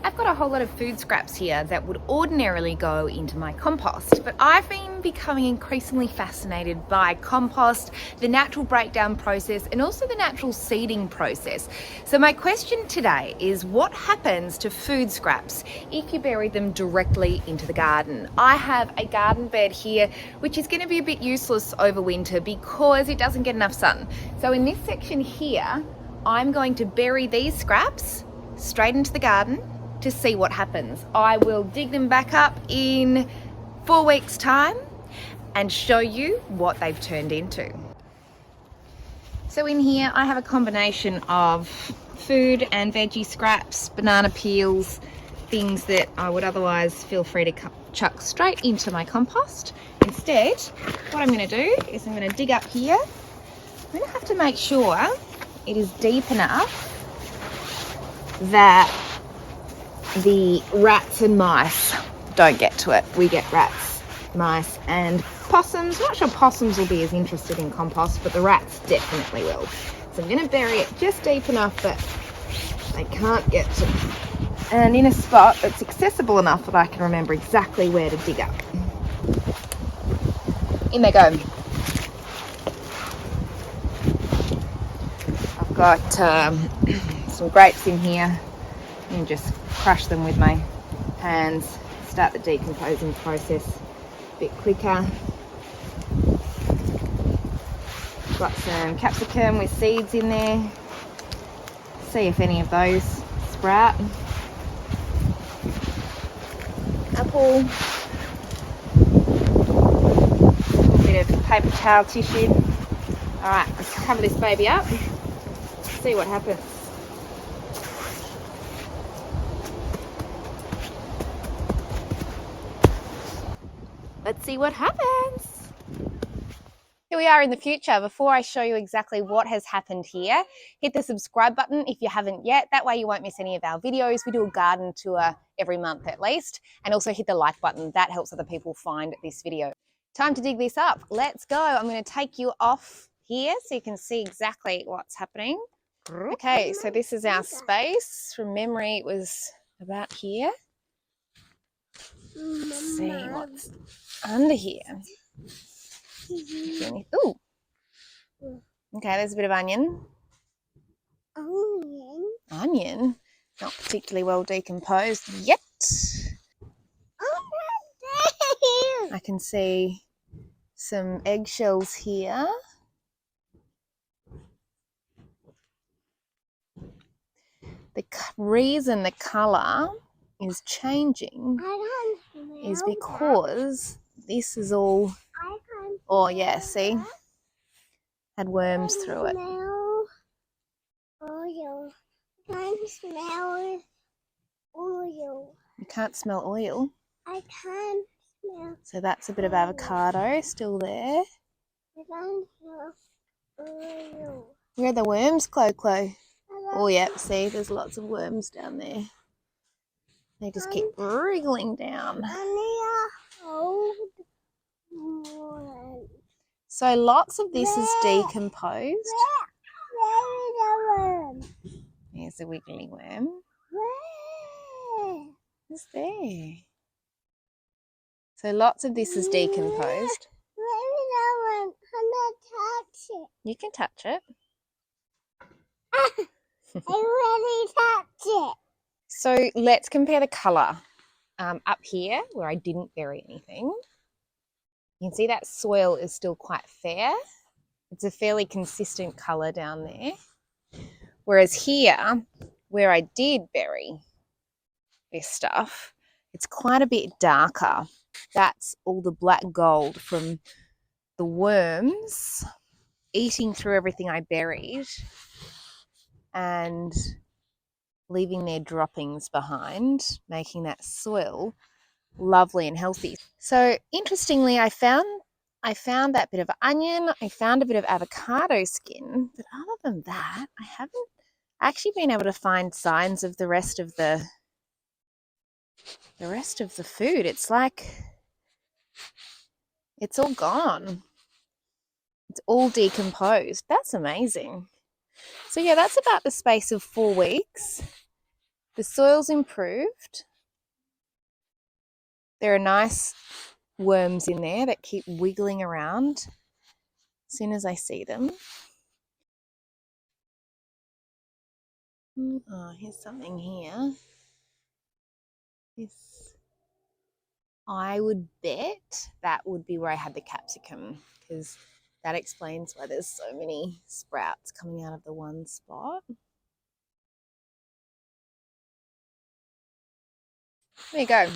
I've got a whole lot of food scraps here that would ordinarily go into my compost, but I've been becoming increasingly fascinated by compost, the natural breakdown process, and also the natural seeding process. So my question today is, what happens to food scraps if you bury them directly into the garden? I have a garden bed here which is going to be a bit useless over winter because it doesn't get enough sun. So in this section here, I'm going to bury these scraps straight into the garden to see what happens. I will dig them back up in 4 weeks' time and show you what they've turned into. So in here I have a combination of food and veggie scraps, banana peels, things that I would otherwise feel free to chuck straight into my compost. Instead, what I'm going to do is I'm going to dig up here. I'm going to have to make sure it is deep enough that the rats and mice don't get to it. We get rats, mice and possums. Not sure possums will be as interested in compost, but the rats definitely will. So I'm going to bury it just deep enough that they can't get to it, and in a spot that's accessible enough that I can remember exactly where to dig up. In they go. I've got some grapes in here, and just crush them with my hands, start the decomposing process a bit quicker. Got some capsicum with seeds in there, see if any of those sprout. Apple, a bit of paper towel tissue. Alright, let's cover this baby up, see what happens. Let's see what happens. Here we are in the future. Before I show you exactly what has happened here, hit the subscribe button if you haven't yet. That way you won't miss any of our videos. We do a garden tour every month at least. And also hit the like button. That helps other people find this video. Time to dig this up. Let's go. I'm going to take you off here so you can see exactly what's happening. Okay, so this is our space. From memory, it was about here. Let's see what's under here. Ooh. Okay, there's a bit of onion. Onion? Not particularly well decomposed yet. I can see some eggshells here. The reason the colour is changing is because this is all, oh yeah, see, had worms through it. Oil. I can't smell oil. You can't smell oil? I can't smell. So that's a bit of avocado still there. I can't smell oil. Where are the worms, Clo? Oh yeah, see, there's lots of worms down there. They just keep wriggling down. So lots of this is decomposed. Where is the worm? There's a wiggly worm. Where? It's there. So lots of this is decomposed. Where is the worm? I'm not touch it. You can touch it. I really touch it. So let's compare the colour. Up here, where I didn't bury anything, you can see that soil is still quite fair. It's a fairly consistent colour down there. Whereas here, where I did bury this stuff, it's quite a bit darker. That's all the black gold from the worms eating through everything I buried and leaving their droppings behind, making that soil lovely and healthy. So interestingly, I found that bit of onion, I found a bit of avocado skin, but other than that, I haven't actually been able to find signs of the rest of the food. It's like it's all gone. It's all decomposed. That's amazing. So yeah, that's about the space of 4 weeks. The soil's improved. There are nice worms in there that keep wiggling around as soon as I see them. Oh, here's something here. This, I would bet that would be where I had the capsicum, because that explains why there's so many sprouts coming out of the one spot. There you go.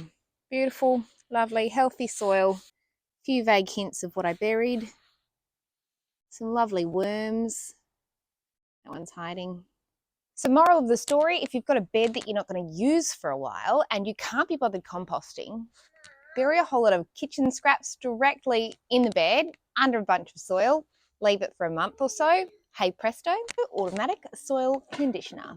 Beautiful, lovely, healthy soil. A few vague hints of what I buried. Some lovely worms. That one's hiding. So moral of the story, if you've got a bed that you're not going to use for a while and you can't be bothered composting, bury a whole lot of kitchen scraps directly in the bed under a bunch of soil, leave it for a month or so. Hey presto, automatic soil conditioner.